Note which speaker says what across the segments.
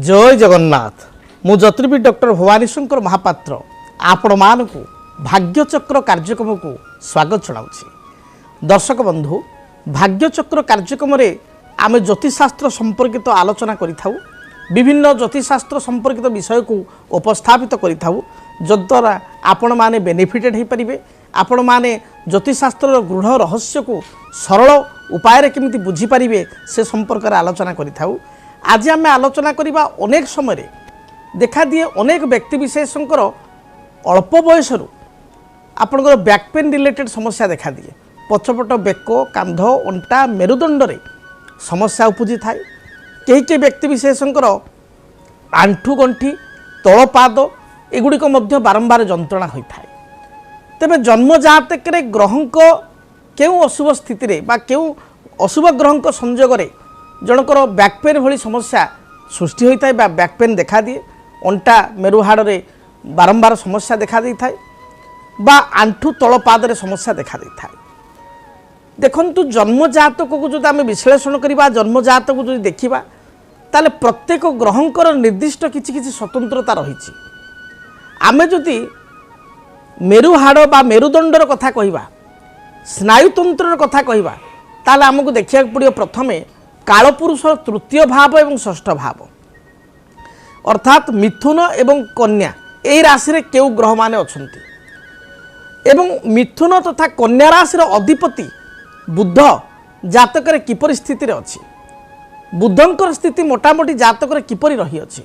Speaker 1: जय जगन्नाथ मु ज्योतिर्विद डॉक्टर भवानी शंकर महापात्र आपण मानक भाग्यचक्र कार्यक्रम को स्वागत जनाऊँगी। दर्शक बंधु भाग्यचक्र कार्यक्रम आम ज्योतिषशास्त्र संपर्कित आलोचना करिथाउ विभिन्न ज्योतिषशास्त्र संपर्कित विषय को उपस्थापित करिथाउ जद्वारा आपण माने बेनिफिटेड हो पारे आपण माने ज्योतिषशास्त्र गृढ़ रहस्य को सरल उपाय केमिति बुझी पारिबे से संपर्क में आलोचना करिथाउ। आज आम आलोचना करवा अनेक समय देखा दिए अनेक व्यक्ति विशेषकर अल्प बयस आपणकर बैक पेन रिलेटेड समस्या देखा दिए पछपट बेक कांध अंटा मेरुदंड रे समस्या उपजी थाए कई व्यक्ति विशेषकर आंठू गंठी तल पाद एगुड़िक बारंबार जंत्रणा होता है। तेबे जन्म जातक ग्रहक केउ अशुभ स्थिति बा केउ अशुभ ग्रहक संयोग रे जनकर बैक पेन भली समस्या सृष्टि होता है बा बैक पेन देखा दिए अंटा मेरु हाड़ रे बारंबार समस्या देखा दी थाए बा आंठू तल पाद रे समस्या देखा दी थाए। देखंतु जन्म जातक को जो आम विश्लेषण करवा जन्म जातक को जो देखा ताले प्रत्येक ग्रहंकर निर्दिष्ट किछि किछि स्वतंत्रता रही। आमे जदि मेरु हाड़ बा मेरुदंडर कथा कहवा स्नायुतंत्र कथा कहवा ताले आमको देखा पड़ो प्रथमे कालपुरुष तृतीय भाव एवं षष्ठ भाव अर्थात मिथुन एवं कन्या यही राशि रे केउ ग्रह माने अछंती एवं मिथुन तथा कन्या राशि अधिपति बुध जातक रे किपरि स्थिति रे अछि बुधंकर स्थिति मोटामोटी जातक रे किपरि रही अछि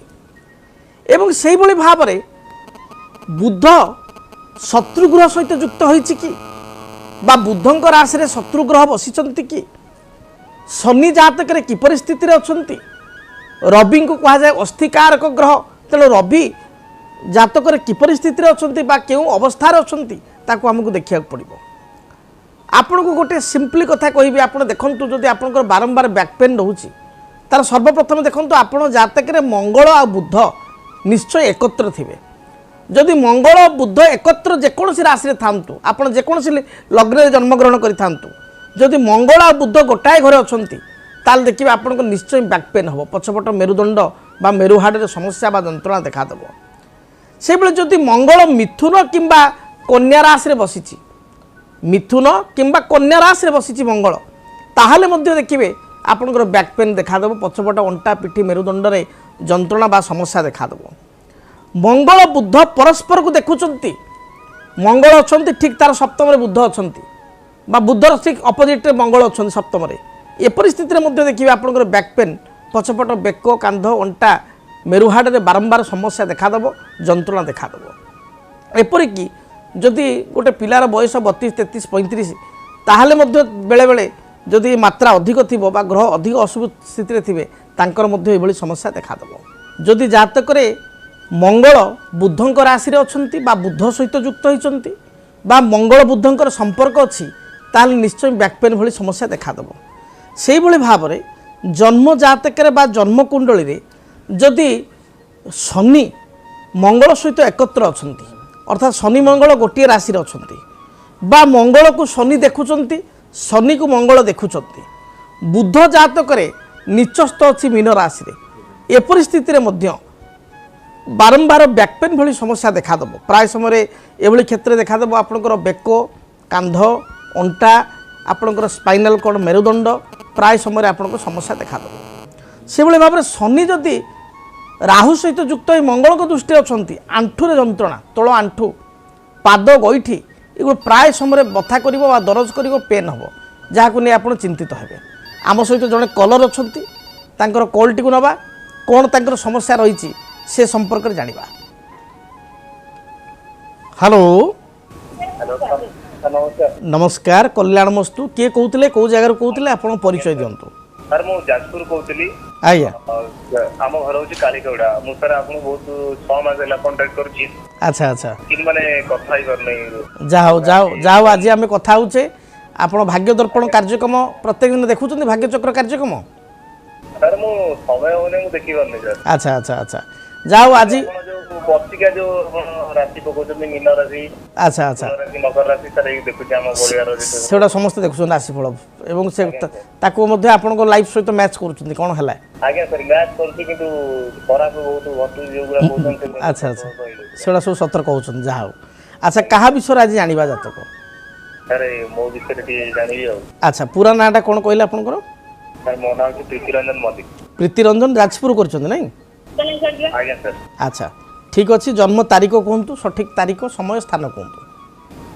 Speaker 1: एवं सेहि भली भाव रे बुध शत्रुग्रह सहित युक्त होइछि कि बा बुधंक राशि रे शत्रुग्रह बसिचंती कि शनि जातक रे किपरि स्थिति रे अछंती रवि को कहा जाए अस्थिकारक ग्रह तेणु रवि जातक रे किपरि स्थिति रे अछंती बा केउ अवस्था रे अछंती ताको हमकु देखिया पड़िबो। आपन को गोटे सिंपली कथा कहबी आपन देखंतु जदि आपनकर बारंबार बैक पेन रहउची तार सर्वप्रथम देखंतु आपन जातक रे मंगल आ बुध निश्चय एकत्र थिबे। जदि मंगल बुध एकत्र जेकोसी राशि रे थांतु आपन जेकोसी लग्न रे जन्मग्रहण करि थांतु जदि मंगल आ बुध गोटाए घरे अछंती ताल देखिए आपन को निश्चय बैक पेन हम पछपट मेरुदंड बा मेरु हाड़ रे समस्या बा जंत्रणा देखा देबो। से बेले जदि मंगल मिथुन किंबा कन्या राशि रे बसिची मिथुन किंबा कन्या राशि रे बसिची मंगल ताहाले मध्य देखिबे आपनकर बैक पेन देखा देबो पछपट अंटा पिठी मेरुदंड रे जंत्रणा बा समस्या देखा देबो। मंगल बुध परस्पर को देखुचंती मंगल अछंती ठीक तार सप्तम रे बुध अछंती बा बुधर ठीक अपोजिट रे मंगल अछंती सप्तम रे ए परिस्थिति रे मध्य देखिबे आपनकर बैक पेन पछपट बेक कांध अंटा मेरु हाड़ रे बारंबार समस्या देखा देबो जंत्रणा देखा देबो। एपरि कि जदि गोटे पिलार बयस 32 33 35 ताहाले मध्य बेले बेले जदि मात्रा अधिक थिबो बा ग्रह अधिक अशुभ स्थिति रे थिबे तांकर मध्य एभली समस्या देखा देबो। जदि जातक रे मंगल बुधंक राशि रे अछंती बा बुध सहित युक्त होइचंती बा मंगल बुधंकर संपर्क अछि ताल निश्चय बैक पेन भली समस्या देखा देबो। सेहि भली भाव रे जन्म जातक रे बा जन्म कुंडली रे जदि शनि मंगल सहित एकत्र अछंती अर्थात शनि मंगल गोटे राशि रे अछंती बा मंगल को शनि देखुचंती शनि को मंगल देखुचंती बुध जातक रे नीचस्थ अछि मीन राशि रे ए परिस्थिति रे मध्य बारंबार बैक पेन भली समस्या देखा देबो। प्राय समय एभली क्षेत्र देखा देबो आपनकर बेक कांध अंटा आपनकर स्पाइनल कॉर्ड मेरुदंड प्राय समय आपनको समस्या देखा देबो। से भली भाव शनि जदि राहु सहित युक्त मंगल को दृष्टि अछंती आंठू रे जंत्रणा तଳ आंठू पाद गईठी एगो प्राय समय बथा करिवो बा दरज करिवो पेन हबो जाहाकु नै आपण चिंतित हेबे। आम सहित जने कलर अछंती तांकर कॉलिटी को नबा कोन तांकर समस्या रहिछि से संपर्क रे जानिबा। हेलो नमस्कार कल्याणमस्तु किए कहउतले को जगह कहउतले आपण परिचय दियंतु।
Speaker 2: सर मु जाजपुर कहउतली
Speaker 1: आया
Speaker 2: आम घर होची कालीगौड़ा मु सर आपण बहुत 6 मास होला कांटेक्ट करची।
Speaker 1: अच्छा अच्छा
Speaker 2: कि माने कथा ही करनै
Speaker 1: जाओ जाओ जाओ आज आमे कथा होचे आपण भाग्य दर्पण कार्यक्रम प्रत्येक दिन देखुचंदी भाग्य चक्र कार्यक्रम
Speaker 2: सर मु समय होने मु देखि करनै सर।
Speaker 1: अच्छा अच्छा अच्छा जाओ आज
Speaker 2: ବର୍ଷିକା ଯୋଉ ରାଶି ପକଉଛନ୍ତି ମୀନ ରାଶି
Speaker 1: ଆଚ୍ଛା ଆଚ୍ଛା
Speaker 2: ରାଶି ମକର ରାଶି ସାର୍ ଏଇ ଦେଖୁଛି ଆମ ପରିବାର
Speaker 1: ସେଗୁଡ଼ା ସମସ୍ତେ ଦେଖୁଛନ୍ତି ରାଶିଫଳ ଏବଂ ସେ ତାକୁ ମଧ୍ୟ ଆପଣଙ୍କ ଲାଇଫ୍ ସହିତ ମ୍ୟାଚ୍ କରୁଛନ୍ତି କ'ଣ ହେଲା
Speaker 2: ଆଜ୍ଞା ସାର୍ ମ୍ୟାଚ୍ କରୁଛି କିନ୍ତୁ ଖରାପ ବହୁତ ଘଟୁଛି ଯୋଉଗୁଡା କହୁଛନ୍ତି
Speaker 1: ଆଚ୍ଛା ଆଚ୍ଛା ସେଗୁଡ଼ା ସବୁ ସତର୍କ ହେଉଛନ୍ତି ଯାହା ହଉ ଆଚ୍ଛା କାହା ବିଷୟରେ ଆଜି ଜାଣିବା ଜାତକ
Speaker 2: ସାର୍ ମୋ ବିଷୟରେ ଟିକେ ଜାଣିବି ଆଉ
Speaker 1: ଆଚ୍ଛା ପୁରା ନାଁଟା କ'ଣ କହିଲେ ଆପଣଙ୍କର
Speaker 2: ସାର୍ ମୋ ନାଁ ହେଉଛି ପ୍ରୀତିରଞ୍ଜନ ମଲ୍ଲିକ
Speaker 1: ପ୍ରୀତିରଞ୍ଜନ ଯାଜପୁର କରିଛନ୍ତି ନାଇଁ
Speaker 2: ଆଜ୍ଞା ସାର୍
Speaker 1: ଆଚ୍ଛା ଠିକ୍ ଅଛି ଜନ୍ମ ତାରିଖ କୁହନ୍ତୁ ସଠିକ୍ ତାରିଖ ସମୟ ସ୍ଥାନ କୁହନ୍ତୁ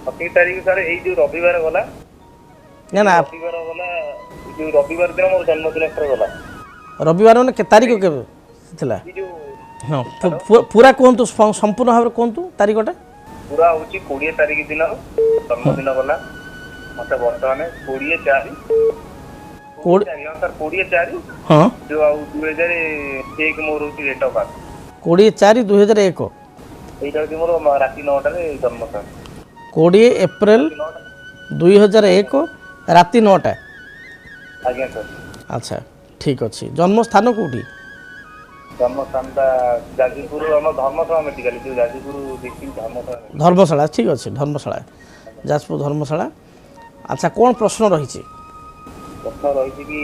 Speaker 2: ସଠିକ ତାରିଖ ସାର୍ ଏଇ ଯୋଉ ରବିବାର ଗଲା
Speaker 1: ନା ନା
Speaker 2: ରବିବାର ଗଲା ଯୋଉ ରବିବାର ଦିନ ମୋର ଜନ୍ମଦିନ ସାର୍ ଗଲା
Speaker 1: ରବିବାର ମାନେ ତାରିଖ କେବେ ଥିଲା
Speaker 2: ଏଇ ଯୋଉ
Speaker 1: ହଁ ପୁରା କୁହନ୍ତୁ ସମ୍ପୂର୍ଣ୍ଣ ଭାବରେ କୁହନ୍ତୁ ତାରିଖଟା
Speaker 2: ପୁରା ହଉଛି 20 ତାରିଖ ଦିନ ଜନ୍ମଦିନ ଗଲା ମତେ ବର୍ତ୍ତମାନ 20/4 ସାର୍ 20/4
Speaker 1: ହଁ
Speaker 2: ଯୋଉ ଆଉ 2001 ମୋର ହଉଛି ଡେଟ୍ ଅଫ୍ ବାର୍ଥ
Speaker 1: 20/4/2001
Speaker 2: ଏଇଟା ହଉଛି ମୋର ରାତି 9টাରେ ଜନ୍ମ ସାର୍
Speaker 1: 20 ଏପ୍ରିଲ 2001 ରାତି 9ଟା
Speaker 2: ଆଜ୍ଞା ସାର୍
Speaker 1: ଆଚ୍ଛା ଠିକ୍ ଅଛି ଜନ୍ମସ୍ଥାନ କେଉଁଠି
Speaker 2: ଜନ୍ମସ୍ଥାନଟା ଯାଜପୁର ଆମ ଧର୍ମଶାଳା ମେଡିକାଲ ଯୋଉ ଯାଜପୁର ଡିଷ୍ଟ୍ରିକ୍ଟ ଧର୍ମଶାଳା
Speaker 1: ଧର୍ମଶାଳା ଠିକ୍ ଅଛି ଧର୍ମଶାଳା ଯାଜପୁର ଧର୍ମଶାଳା ଆଚ୍ଛା କ'ଣ ପ୍ରଶ୍ନ ରହିଛି
Speaker 2: ପ୍ରଶ୍ନ ରହିଛି କି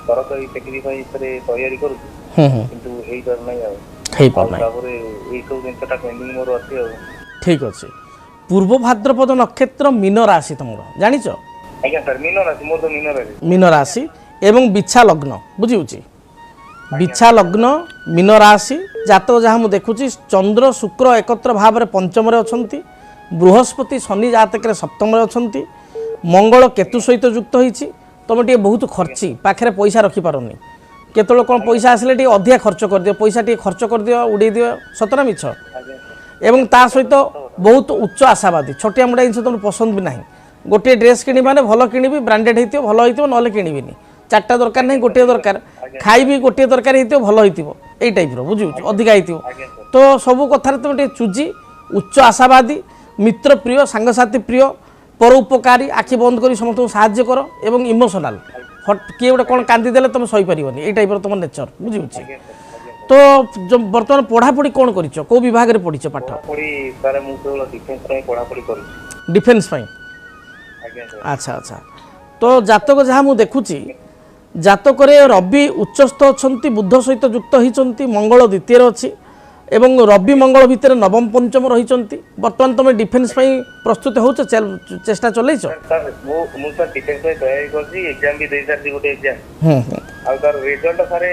Speaker 2: ସରକାରୀ ଚାକିରି ପାଇଁ ଏଥିରେ ତୟାରୀ କରୁଛି କିନ୍ତୁ ହେଇପାରୁନାହିଁ ଆଉ
Speaker 1: ହେଇପାରୁନାହିଁ
Speaker 2: ତାପରେ ଏଇସବୁ ଜିନିଷଟା ପେଣ୍ଡିଂ ମୋର ଅଛି ଆଉ
Speaker 1: ଠିକ୍ ଅଛି ପୂର୍ବ ଭାଦ୍ରପଦ ନକ୍ଷତ୍ର ମୀନ ରାଶି ତୁମର ଜାଣିଛ
Speaker 2: ଆଜ୍ଞା ସାର୍ ମୀନ ରାଶି ମୋର ତ ମୀନ ରାଶି
Speaker 1: ମୀନ ରାଶି ଏବଂ ବିଛା ଲଗ୍ନ ବୁଝିହେଉଛି ବିଛା ଲଗ୍ନ ମୀନ ରାଶି ଜାତକ ଯାହା ମୁଁ ଦେଖୁଛି ଚନ୍ଦ୍ର ଶୁକ୍ର ଏକତ୍ର ଭାବରେ ପଞ୍ଚମରେ ଅଛନ୍ତି ବୃହସ୍ପତି ଶନି ଜାତକରେ ସପ୍ତମରେ ଅଛନ୍ତି ମଙ୍ଗଳ କେତୁ ସହିତ ଯୁକ୍ତ ହୋଇଛି ତୁମେ ଟିକେ ବହୁତ ଖର୍ଚ୍ଚି ପାଖରେ ପଇସା ରଖିପାରୁନି କେତେବେଳେ କ'ଣ ପଇସା ଆସିଲେ ଟିକେ ଅଧିକା ଖର୍ଚ୍ଚ କରିଦିଅ ପଇସା ଟିକେ ଖର୍ଚ୍ଚ କରିଦିଅ ଉଡ଼େଇ ଦିଅ ସତନା ମିଛ ଏବଂ ତା ସହିତ ବହୁତ ଉଚ୍ଚ ଆଶାବାଦୀ ଛୋଟିଆ ମୋଟା ଜିନିଷ ତୁମର ପସନ୍ଦ ବି ନାହିଁ ଗୋଟିଏ ଡ୍ରେସ୍ କିଣିବି ମାନେ ଭଲ କିଣିବି ବ୍ରାଣ୍ଡେଡ୍ ହେଇଥିବ ଭଲ ହେଇଥିବ ନହେଲେ କିଣିବିନି ଚାରିଟା ଦରକାର ନାହିଁ ଗୋଟିଏ ଦରକାର ଖାଇବି ଗୋଟିଏ ଦରକାର ହେଇଥିବ ଭଲ ହେଇଥିବ ଏଇ ଟାଇପ୍ର ବୁଝୁଛୁ ଅଧିକା ହେଇଥିବ ତ ସବୁ କଥାରେ ତୁମେ ଟିକେ ଚୁଜି ଉଚ୍ଚ ଆଶାବାଦୀ ମିତ୍ର ପ୍ରିୟ ସାଙ୍ଗସାଥୀ ପ୍ରିୟ ପର ଉପକାରୀ ଆଖି ବନ୍ଦ କରି ସମସ୍ତଙ୍କୁ ସାହାଯ୍ୟ କର ଏବଂ ଇମୋସନାଲ୍ କିଏ ଗୋଟେ କ'ଣ କାନ୍ଦିଦେଲେ ତୁମେ ସହିପାରିବନି ଏଇ ଟାଇପ୍ର ତୁମ ନେଚର ବୁଝିହେଉଛି ତ ବର୍ତ୍ତମାନ ପଢ଼ାପଢ଼ି କ'ଣ କରିଛ କେଉଁ ବିଭାଗରେ ପଢ଼ିଛ ପାଠ
Speaker 2: ସାର୍ ମୁଁ କେବଳ ଡିଫେନ୍ସ ପାଇଁ ପଢ଼ାପଢ଼ି କରୁଛି
Speaker 1: ଡିଫେନ୍ସ ପାଇଁ
Speaker 2: ଆଜ୍ଞା ସାର୍
Speaker 1: ଆଚ୍ଛା ଆଚ୍ଛା ତ ଜାତକ ଯାହା ମୁଁ ଦେଖୁଛି ଜାତକରେ ରବି ଉଚ୍ଚସ୍ଥ ଅଛନ୍ତି ବୁଧ ସହିତ ଯୁକ୍ତ ହୋଇଛନ୍ତି ମଙ୍ଗଳ ଦ୍ୱିତୀୟରେ ଅଛି ଏବଂ ରବି ମଙ୍ଗଳ ଭିତରେ ନବମ ପଞ୍ଚମ ରହିଛନ୍ତି ବର୍ତ୍ତମାନ ତୁମେ ଡିଫେନ୍ସ ପାଇଁ ପ୍ରସ୍ତୁତ ହେଉଛ ଚେଷ୍ଟା ଚଲେଇଛ
Speaker 2: ସାର୍ ମୁଁ ସାର୍ ଡିଫେନ୍ସ ପାଇଁ ତୟାରୀ କରିଛି ଏକ୍ଜାମ ବି ଦେଇସାରିଛି ଗୋଟେ ଏକ୍ଜାମ ଆଉ ତାର ରେଜଲ୍ଟ ସାର୍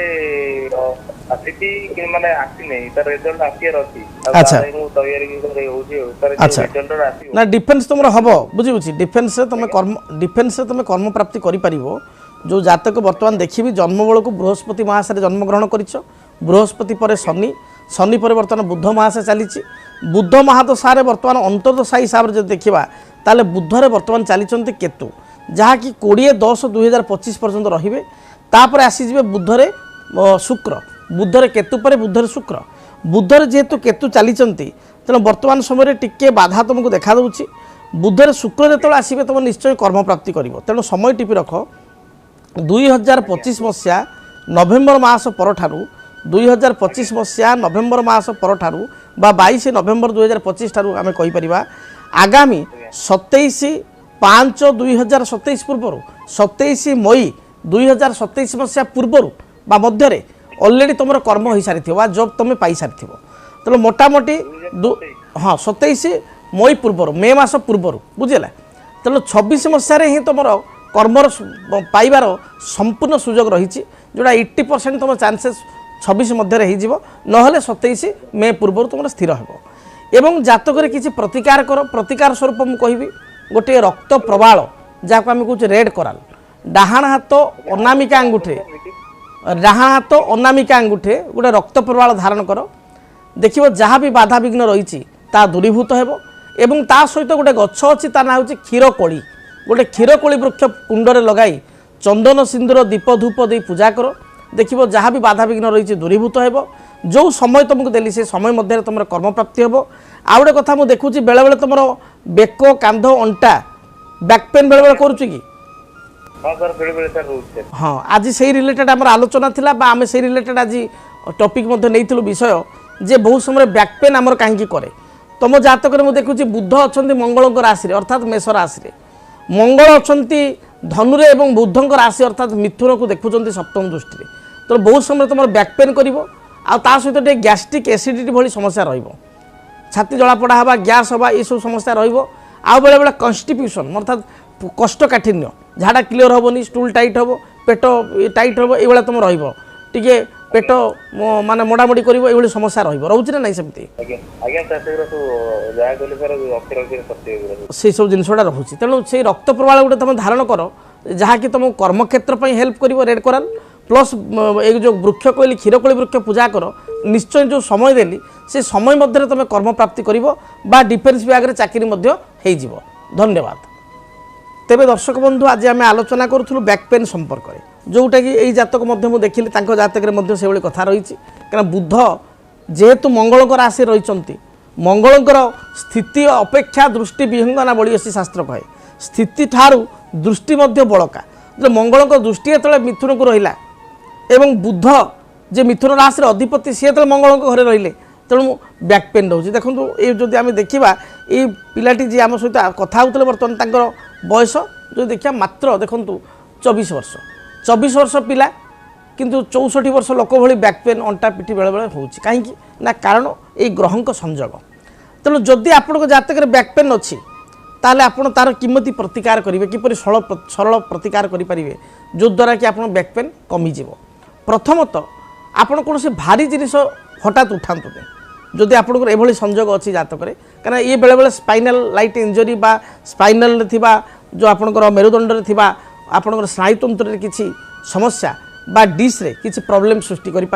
Speaker 2: ଆସିଛି କି ମାନେ ଆସିନି ତାର ରେଜଲ୍ଟ ଆସିବାର ଅଛି ଆଉ
Speaker 1: ଆଚ୍ଛା।
Speaker 2: ତା ପାଇଁ ମୁଁ ତୟାରୀ ବି ହେଉଛି ଆଉ ତାର
Speaker 1: ଆଚ୍ଛା।
Speaker 2: ରେଜଲ୍ଟ ଆସିବ
Speaker 1: ନା ଡିଫେନ୍ସ ତୁମର ହେବ ବୁଝିବୁଛି ଡିଫେନ୍ସରେ ତୁମେ କର୍ମପ୍ରାପ୍ତି କରିପାରିବ ଯେଉଁ ଜାତକ ବର୍ତ୍ତମାନ ଦେଖିବି ଜନ୍ମ ବେଳକୁ ବୃହସ୍ପତି ମହାସାରେ ଜନ୍ମଗ୍ରହଣ କରିଛ ବୃହସ୍ପତି ପରେ ଶନି ଶନି ପରେ ବର୍ତ୍ତମାନ ବୁଧ ମହାସା ଚାଲିଛି ବୁଧ ମହାଦଶାରେ ବର୍ତ୍ତମାନ ଅନ୍ତର୍ଦଶା ହିସାବରେ ଯଦି ଦେଖିବା ତାହେଲେ ବୁଧରେ ବର୍ତ୍ତମାନ ଚାଲିଛନ୍ତି କେତୁ ଯାହାକି 20/10/2025 ପର୍ଯ୍ୟନ୍ତ ରହିବେ ତାପରେ ଆସିଯିବେ ବୁଧରେ ଶୁକ୍ର ବୁଧରେ କେତୁ ପରେ ବୁଧରେ ଶୁକ୍ର ବୁଧରେ ଯେହେତୁ କେତୁ ଚାଲିଛନ୍ତି ତେଣୁ ବର୍ତ୍ତମାନ ସମୟରେ ଟିକିଏ ବାଧା ତୁମକୁ ଦେଖାଦେଉଛି ବୁଧରେ ଶୁକ୍ର ଯେତେବେଳେ ଆସିବେ ତୁମେ ନିଶ୍ଚୟ କର୍ମପ୍ରାପ୍ତି କରିବ ତେଣୁ ସମୟ ଟିପି ରଖ 2025 ମସିହା ନଭେମ୍ବର ମାସ ପରଠାରୁ 2025 ମସିହା ନଭେମ୍ବର ମାସ ପରଠାରୁ ବା 22 ନଭେମ୍ବର 2025 ଠାରୁ ଆମେ କହିପାରିବା ଆଗାମୀ 27/5/2027 ପୂର୍ବରୁ 27 ମଇ 2027 ମସିହା ପୂର୍ବରୁ ବା ମଧ୍ୟରେ ଅଲରେଡ଼ି ତୁମର କର୍ମ ହୋଇସାରିଥିବ ବା ଜବ୍ ତୁମେ ପାଇସାରିଥିବ ତେଣୁ ମୋଟାମୋଟି ହଁ 27 ମଇ ପୂର୍ବରୁ ମେ ମାସ ପୂର୍ବରୁ ବୁଝିଲା ତେଣୁ 26 ମସିହାରେ ହିଁ ତୁମର କର୍ମର ପାଇବାର ସମ୍ପୂର୍ଣ୍ଣ ସୁଯୋଗ ରହିଛି ଯେଉଁଟା 80% ତୁମ ଚାନ୍ସେସ୍ 26 ମଧ୍ୟରେ ହେଇଯିବ ନହେଲେ 27 ମେ ପୂର୍ବରୁ ତୁମର ସ୍ଥିର ହେବ ଏବଂ ଜାତକରେ କିଛି ପ୍ରତିକାର କର ପ୍ରତିକାର ସ୍ୱରୂପ ମୁଁ କହିବି ଗୋଟିଏ ରକ୍ତ ପ୍ରବାଳ ଯାହାକୁ ଆମେ କହୁଛେ ରେଡ୍ କରାଲ ଡାହାଣ ହାତ ଅନାମିକା ଆଙ୍ଗୁଠିରେ ଡାହାଣ ହାତ ଅନାମିକା ଆଙ୍ଗୁଠିରେ ଗୋଟେ ରକ୍ତ ପ୍ରବାଳ ଧାରଣ କର ଦେଖିବ ଯାହା ବି ବାଧାବିଘ୍ନ ରହିଛି ତାହା ଦୂରୀଭୂତ ହେବ ଏବଂ ତା ସହିତ ଗୋଟେ ଗଛ ଅଛି ତା ନାଁ ହେଉଛି କ୍ଷୀରକୋଳି ଗୋଟେ କ୍ଷୀରକୋଳି ବୃକ୍ଷ କୁଣ୍ଡରେ ଲଗାଇ ଚନ୍ଦନ ସିନ୍ଦୁର ଦୀପ ଧୂପ ଦେଇ ପୂଜା କର ଦେଖିବ ଯାହା ବି ବାଧାବିଘ୍ନ ରହିଛି ଦୂରୀଭୂତ ହେବ ଯେଉଁ ସମୟ ତୁମକୁ ଦେଲି ସେ ସମୟ ମଧ୍ୟରେ ତୁମର କର୍ମପ୍ରାପ୍ତି ହେବ ଆଉ ଗୋଟେ କଥା ମୁଁ ଦେଖୁଛି ବେଳେବେଳେ ତୁମର ବେକ କାନ୍ଧ ଅଣ୍ଟା ବ୍ୟାକ୍ ପେନ୍ ବେଳେବେଳେ କରୁଛି କି ହଁ ଆଜି ସେଇ ରିଲେଟେଡ୍ ଆମର ଆଲୋଚନା ଥିଲା ବା ଆମେ ସେଇ ରିଲେଟେଡ୍ ଆଜି ଟପିକ୍ ମଧ୍ୟ ନେଇଥିଲୁ ବିଷୟ যে বহু সময় ব্যাକ୍ পেନ୍ আমার কাহিঁকি করে तुम जातक में देखुची बुध अच्छा मंगल राशि अर्थात मेष राशि मंगल अच्छा धनुरे और बुध राशि अर्थात मिथुन को देखुं सप्तम दृष्टि तो बहुत समय तुम बैक पेन कर सहित गैस्ट्रिक एसिडिटी भली समस्या छाती जलापड़ा हवा गैस हवा ये सब समस्या आउ बेले बेले कन्स्टिट्यूशन अर्थात कष्टकाठिन्य झाड़ा क्लीयर हेनी स्टूल टाइट हम पेट टाइट हम ये तुम रे पेट माने मोड़ामोड़ी कर समस्या रोचे ना नहीं सेमती से सब जिनसा रोचे तेणु से रक्त प्रवाह गोटे तुम धारण कर जहाँकि तुम कर्मक्षेत्र हेल्प कर रेड कोराल प्लस एक जो वृक्ष कहली क्षीरकोली वृक्ष पूजा कर निश्चय जो समय देली से समय मध्य तुम कर्म प्राप्ति कर डिफेन्स विभाग में चाकरी हो धन्यवाद। तेबे दर्शक बंधु आज आम आलोचना करूँ बैक पेन संपर्क में जोटा कि यही जातक देखिली जातक से भाई कथा रही क्या बुध जेहेतु मंगल राशि रही मंगल स्थिति अपेक्षा दृष्टि विहंगना बड़ी असी शास्त्र कहे स्थिति ठारू दृष्टि बड़का जो मंगल दृष्टि जो मिथुन को रहा एवं बुध जे मिथुन राशि अधिपति सी जो मंगल घरे रही तेणु बैक पेन रोचे देखो ये जो आम देखा ये पिलाटी जी आम सहित कथा होते बर्तमान बयस जो देखा मात्र देखु 24 वर्ष पिला किंतु 64 वर्ष लोक भली बैक पेन अंटा पिठी बेले बेले हो कहीं ना कारण ये ग्रहों संजोग तेणु जदि आपण जातक बैक पेन अच्छी ताले आपण तार किमती प्रतिकार करेंगे किपर सरल प्रतिकार करेंगे जो द्वारा कि आप बैक पेन कमिज प्रथमतः आपण कौन से भारी जिनिस हठात उठातु जदि आपंकर एभली संजोग अच्छी जातक कहीं ये बेले बेले स्पाइनाल लाइट इंजरी बा स्पाइनाल जो आपंकर मेरुदंड में आपंकर स्नायुतंत्र किसी समस्या बा डिस्रे किसी प्रॉब्लम सृष्टि करें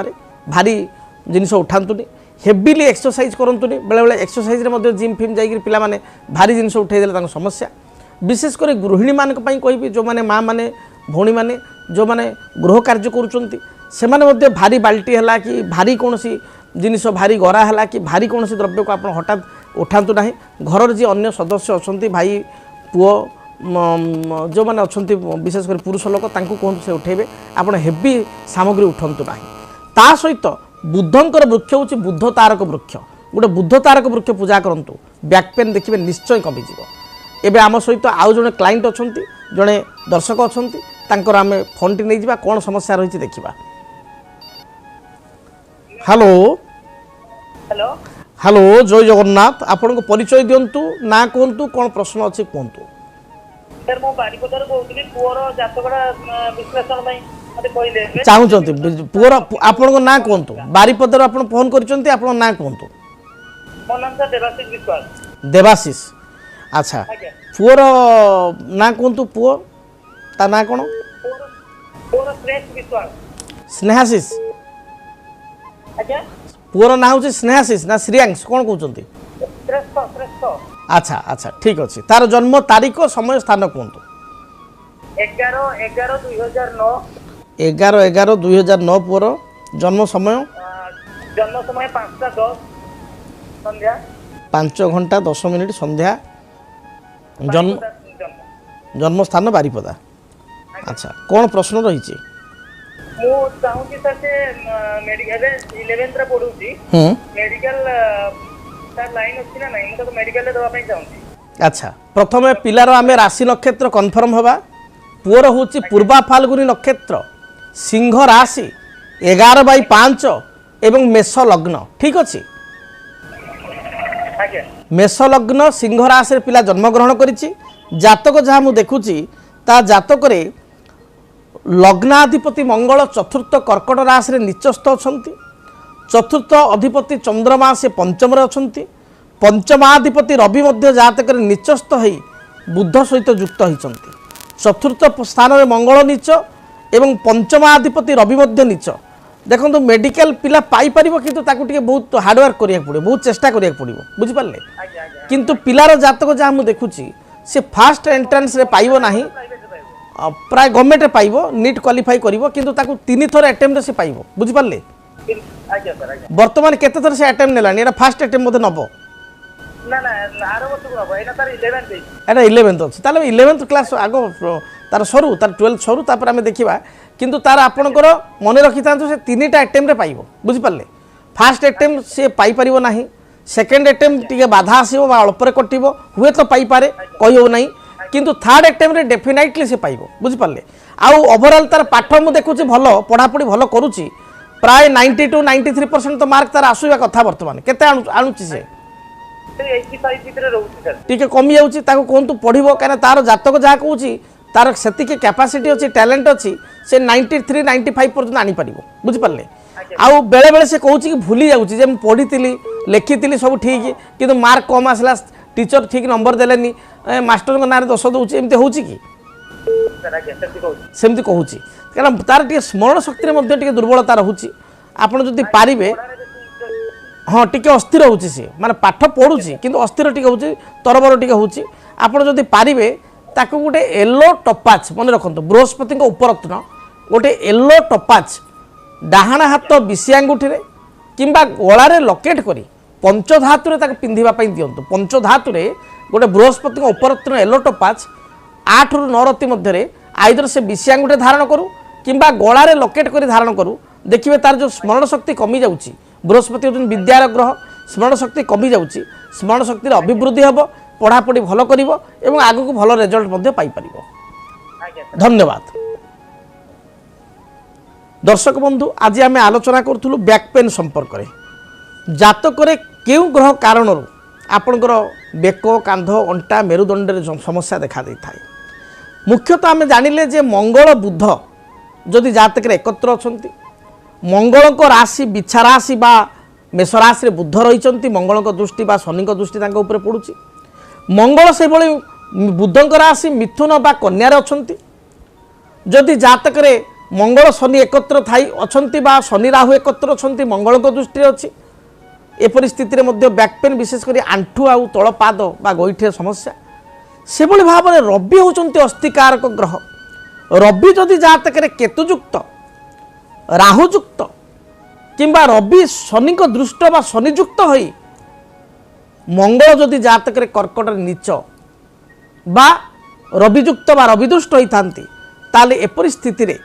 Speaker 1: भारी जिनिस उठातुनि हेविली एक्सरसाइज करतुनि बेले बेले एक्सरसाइज जिम फिम जाकर पिला भारी जिनिस उठेदेले समस्या विशेष कर गृहिणी मान कहि जो मैंने माँ मैंने भौणी मैंने जो मैंने गृह कार्य करुँचे भारी बाल्टी है कि भारी कौन सी जिनिस भारी गरा है कि भारी कौन सी द्रव्य को आप हठात उठातु ना घर जी अन्य सदस्य अच्छा भाई पुओ जो मैंने अच्छा विशेषकर पुरुष लोक कहतु से उठेबे आप हेवी सामग्री उठंतु ना ता सहित बुद्धंकर वृक्ष हूँ बुद्ध तारक वृक्ष गोटे बुद्ध तारक वृक्ष पूजा करंतु बैक पेन देखिए निश्चय कमिज एबे आम सहित आउ जड़े क्लाइंट अच्छा जड़े दर्शक अच्छा आम फोन टी नहीं जा कौन समस्या रही देखा। हेलो
Speaker 3: हेलो
Speaker 1: हेलो जय जगन्नाथ आपण को परिचय दिंतु ना कहतु कौन प्रश्न अच्छी कहतु
Speaker 3: सर मो बारीपदार कहउतली पुअर जातकड़ा विश्लेषण में मते कहले
Speaker 1: चाहूचंती पुअर आपण को ना कहतु बारीपदार आपण फोन करिसंती आपण ना कहतु
Speaker 3: मो नाम सर देवाशीष विश्वास
Speaker 1: देवाशीष अच्छा पुअर ना कहतु पुअ ता ना कोन
Speaker 3: पुअर श्रेष्ठ विश्वास
Speaker 1: स्नेहाशीष
Speaker 3: अच्छा
Speaker 1: पुअर ना हूँ स्नेहाशीष ना श्रेयांश कौन कहते
Speaker 3: श्रेष्ठ श्रेष्ठ
Speaker 1: अच्छा अच्छा ठीक अच्छे तार जन्म तारीख समय स्थान कहतु
Speaker 3: 11/11/2009
Speaker 1: 11/11/2009 पुअर जन्म समय
Speaker 3: 5:10 संध्या
Speaker 1: 5 घंटा 10 मिनिट संध्या जन्म स्थान बारीपदा अच्छा कौन प्रश्न रही
Speaker 3: मु चाहूँगी सर से मेडिकल 11th रे पढुची मेडिकल सर लाइन अछि ना नहीं तो मेडिकल रे दवा पई चाहूँगी।
Speaker 1: अच्छा प्रथम पिलार आम राशि नक्षत्र कन्फर्म हवा पुअर हूँ पूर्वा फाल्गुनी नक्षत्र सिंह राशि 11/5 एवं मेष लग्न ठीक अच्छे मेष लग्न सिंह राशि पिला जन्मग्रहण करिछि जातक जहाँ मुझे देखुची ता जातक लग्नाधिपति मंगल चतुर्थ कर्कट राशि निचस्थ अच्छा चतुर्थ अधिपति चंद्रमा से पंचम अच्छा पंचमाधिपति रवि जातक निचस्थ हो बुध सहित युक्त होती चतुर्थ स्थान में मंगल नीच एवं पंचमाधिपति रवि नीच देखो मेडिकल पिला पाइपर किंतु ताकू बहुत हार्डवर्क करिया पड़े बहुत चेष्टा करिया पड़ो बुझिपारे किंतु पिलार जातक जहाँ मुझे देखुची से फास्ट एंट्रांस रे पाइबो नाही प्राय गवर्नमेंट पाइब नीट क्वालिफाई करिवो किंतु ताकू 3 थर अटेम्प्ट से पाइब बुझि पारले वर्तमान केते थर से अटेम्प्ट नेलानी एटा फास्ट अटेम्प्ट मते नबो
Speaker 3: ना ना आरो वर्ष को नबो एटा तार 11th दे
Speaker 1: एटा 11th अछि ताले 11th क्लास आगो तार सरू तार 12th सरू तापर हमें देखिबा किंतु तार आपनकर मने रखि तांतु से 3टा अटेम्प्ट रे पाइब बुझि पारले फास्ट अटेम्प्ट सी पाइपर ना सेकेंड अटेम्प्ट टी बाधा आसो अल्पे कटो हुए तो पाइपे कही हो ना किंतु थर्ड अटेम्प्ट रे डेफिनेटली से पाइब बुझिपारे आउ ओवरऑल तार पाठ मुझे देखुची भल पढ़ापढ़ी भल करुच्ची प्राय 90 to 93% तो मार्क तार आसवा कथा बर्तमान केते आणुची से
Speaker 3: 85 ଭିତରେ ରହୁଛି ସାର୍
Speaker 1: टिके कमी जाउची ताको कोंतु पढ़िबो काना तार जातक जहा कहूची तार सेतिके कैपेसिटी अछि टैलेंट अछि से 93 95 पर्यंत आनी परिबो बुझि पारले आउ बेले बेले से कहूची कि भूली जाउची जे पढ़ीतिली लेखितिली सब ठीक किंतु मार्क कम आसला टीचर ठीक नंबर देलेनी मास्टर को नारे दोष दउची एमते होउची कि
Speaker 3: ସାର୍ ଆଜ୍ଞା ସେମିତି କହୁଛି
Speaker 1: सेमती कहूची कारण तार टिके स्मरण शक्ति रे मध्ये टिके दुर्बलता रहूची आपण जदि पारिबे हाँ टिके अस्थिर होउची से माने पाठ पढुची किंतु अस्थिर टिके होउची तरबर टिके होउची आपण जदि पारिबे ताको गोटे येलो टपाच मन रखंतु बृहस्पति को उपरत्न गोटे येलो टपाच डाहाण हाथ बिसी आंगुठी रे किंबा गळारे लकेट करी पंचधातु रे ताको पिंधिबा पई दियंतु पंचधातु रे गोटे बृहस्पति को उपरत्न येलो टपाच 8 रु 9 राति मध्य रे आइदर से बिसी आंगुठी धारण करू किंबा गळारे लकेट करी धारण करू देखिबे तार जो स्मरण शक्ति कमी जाउची बृहस्पति होउछन विद्यार ग्रह स्मरण शक्ति कमी जाउची स्मरण शक्ति रे अभिवृद्धि हबो पढ़ापढ़ी भल करिवो एवं आगु को भल रिजल्ट मध्ये पाई परिवो धन्यवाद दर्शक बंधु आज आम आलोचना करूँ बैक पेन संपर्क में जातक क्यों ग्रह कारण आपणकर बेक कांध अंटा मेरुदंड समस्या देखा दे था मुख्यतः आम जानिले जे मंगल बुध जदि जातक एकत्र अच्छा मंगल को राशि बिछा राशि बा मेष राशि बुध रही मंगल दृष्टि बा शनि दृष्टि उपर पड़ुची मंगल से बुधंक राशि मिथुन बा कन्यार अछंती जदि जातक मंगल शनि एकत्र थाई अछंती बा शनि राहु एकत्र अछंती मंगल दृष्टि अच्छी एपरि स्थिति में बैक पेन विशेषकर आंठू आउ तल पाद बा गोईठे समस्या से भाव में रवि होचंती अस्थिकारक ग्रह रवि जदि जातक केतुयुक्त राहुयुक्त किंबा रवि शनि दृष्ट बा शनियुक्त होई मंगल जदि जातक कर्कट नीच बा रवियुक्त बा रविदुष्ट होता ताले एपरि स्थिति रे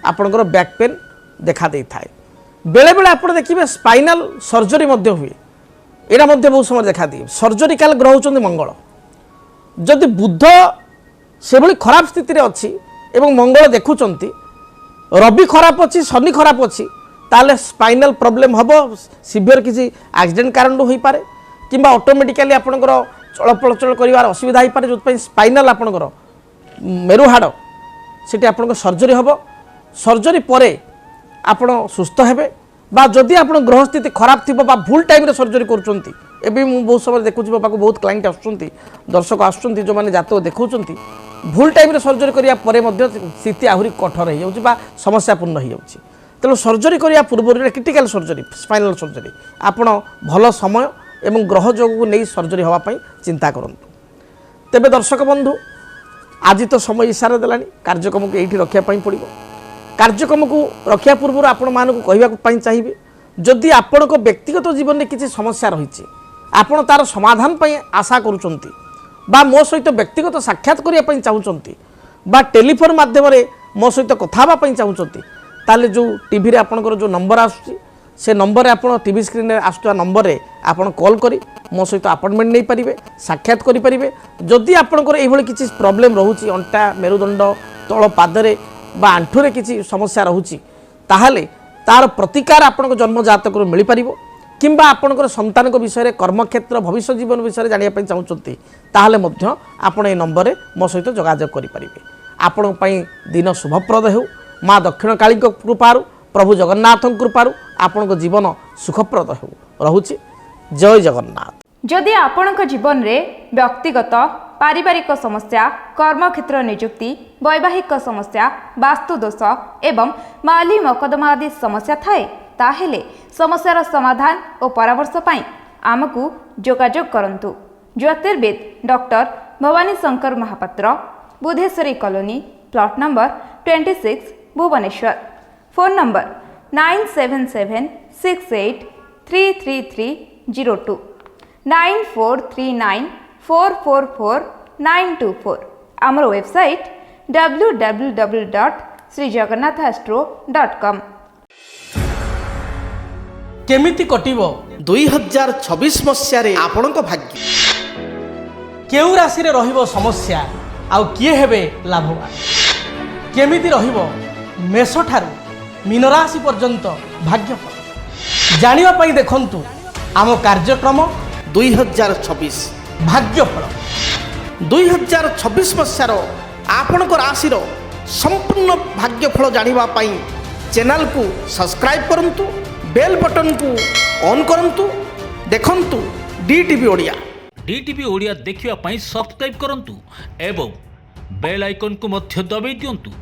Speaker 1: आपणकर बैक पेन देखा दे थाए बेले बेले आप देखिए स्पाइनाल सर्जरी हुए यहाँ बहुत समय देखा दिए सर्जरिकाल ग्रह होचंदी मंगल जदि बुध से भली खराब स्थिति रे अच्छी एवं मंगल देखुचंती रवि खराब अच्छी शनि खराब अच्छी ताले स्पाइनाल प्रॉब्लम हम सीवियर किसी एक्सीडेंट कारण हो पारे किंबा ऑटोमेटिकली आपणकर चलप्रचल कर असुविधा हो पारे जो स्पाइनाल आपणकर मेरुहाड़ से आपन सर्जरी हम सर्जरी परे आपण सुस्थ हेबे बा जदि आपण ग्रह स्थिति खराब थी बा भूल टाइम रे सर्जरी करूचंती एबी मु बहुत समय देखुची बापा बहुत क्लाइंट आसुचंती दर्शक आसुचंती जो माने जातक देखुचंती भूल टाइम रे सर्जरी करिया परे मध्ये स्थिति आहुरी कठोर हो जाउची बा समस्यापूर्ण हो जाउची तेणु सर्जरी करिया पूर्व क्रिटिकल सर्जरी स्पाइनल सर्जरी आपण भल समय एवं ग्रह जोग को नहीं सर्जरी हवा पई चिंता करंतु तेबे दर्शक बंधु आज तो समय इशारा देलानी कार्यक्रम को एठी रखिया पई पड़िबो कार्यक्रम को रखिया पूर्व आपण मानक कहवाई चाहिए जदि आपण व्यक्तिगत जीवन में किसी समस्या रही आपण तार समाधान पर आशा करुँच बा मो सहित व्यक्तिगत साक्षात करने चाहूँगी बा टेलीफोन माध्यम मो सहित कथापी चाहूँगी ताले जो टीवी रे आपणकर जो नंबर आसुची से नंबर आप टीवी स्क्रीन में आसुवा नंबर रे आपण कॉल करी मो सहित अपॉइंटमेंट नहीं पारिबे साक्षात करि परिबे जदि आपणकर एभली किसी प्रॉब्लम रहूची अंटा मेरुदंड तल पादरे बा आंठुरे किसी समस्या रहुची ताहले तार प्रतिकार आपन जन्म जातक मिल पारिबो किंबा आपनकर संतान विषय कर्मक्षेत्र भविष्य जीवन विषय जानिया पई चाहूचंती ताहले मध्य आपण ए नंबर रे मो सहित जोगाजोग करि परिबे आपण पई दिन शुभप्रद हेउ माँ दक्षिण काली कृपारु प्रभु जगन्नाथ कृपारु आपण जीवन सुखप्रद हेउ रहुची जय जगन्नाथ
Speaker 4: जदि आपणक जीवन रे व्यक्तिगत पारिवारिक समस्या कर्मक्षेत्र नियुक्ति वैवाहिक समस्या वास्तुदोष एवं माली मकदमा आदि समस्या थाए ताहेले समस्यार समाधान और परामर्श पाई आमको जोगाजोग करंतु ज्योतिर्विद doctor Bhawani Shankar Mahapatra Budheswari colony plot number 26 Bhubaneswar phone number 9776833302 9439444924 आमर वेबसाइट www.srijagannathastro.com।
Speaker 1: କେମିତି କଟିବ 2026 ମସିହାରେ ଆପଣଙ୍କ ଭାଗ୍ୟ। କେଉଁ ରାଶିରେ ରହିବ ସମସ୍ୟା ଆଉ କିଏ ହେବେ ଲାଭବାନ? କେମିତି ରହିବ ମେଷଠାରୁ ମୀନରାଶି ପର୍ଯ୍ୟନ୍ତ ଭାଗ୍ୟଫଳ? ଜାଣିବା ପାଇଁ ଦେଖନ୍ତୁ ଆମ କାର୍ଯ୍ୟକ୍ରମ 2026 ଭାଗ୍ୟଫଳ। 2026 ମସିହାର ଆପଣଙ୍କ ରାଶିର ସମ୍ପୂର୍ଣ୍ଣ ଭାଗ୍ୟଫଳ ଜାଣିବା ପାଇଁ ଚ୍ୟାନେଲକୁ ସବସ୍କ୍ରାଇବ୍ କରନ୍ତୁ, ବେଲ୍ ବଟନକୁ ଅନ୍ କରନ୍ତୁ। ଦେଖନ୍ତୁ DTV ଓଡ଼ିଆ।
Speaker 5: DTV ଓଡ଼ିଆ ଦେଖିବା ପାଇଁ ସବସ୍କ୍ରାଇବ୍ କରନ୍ତୁ ଏବଂ ବେଲ୍ ଆଇକନ୍କୁ ମଧ୍ୟ ଦବାଇ ଦିଅନ୍ତୁ।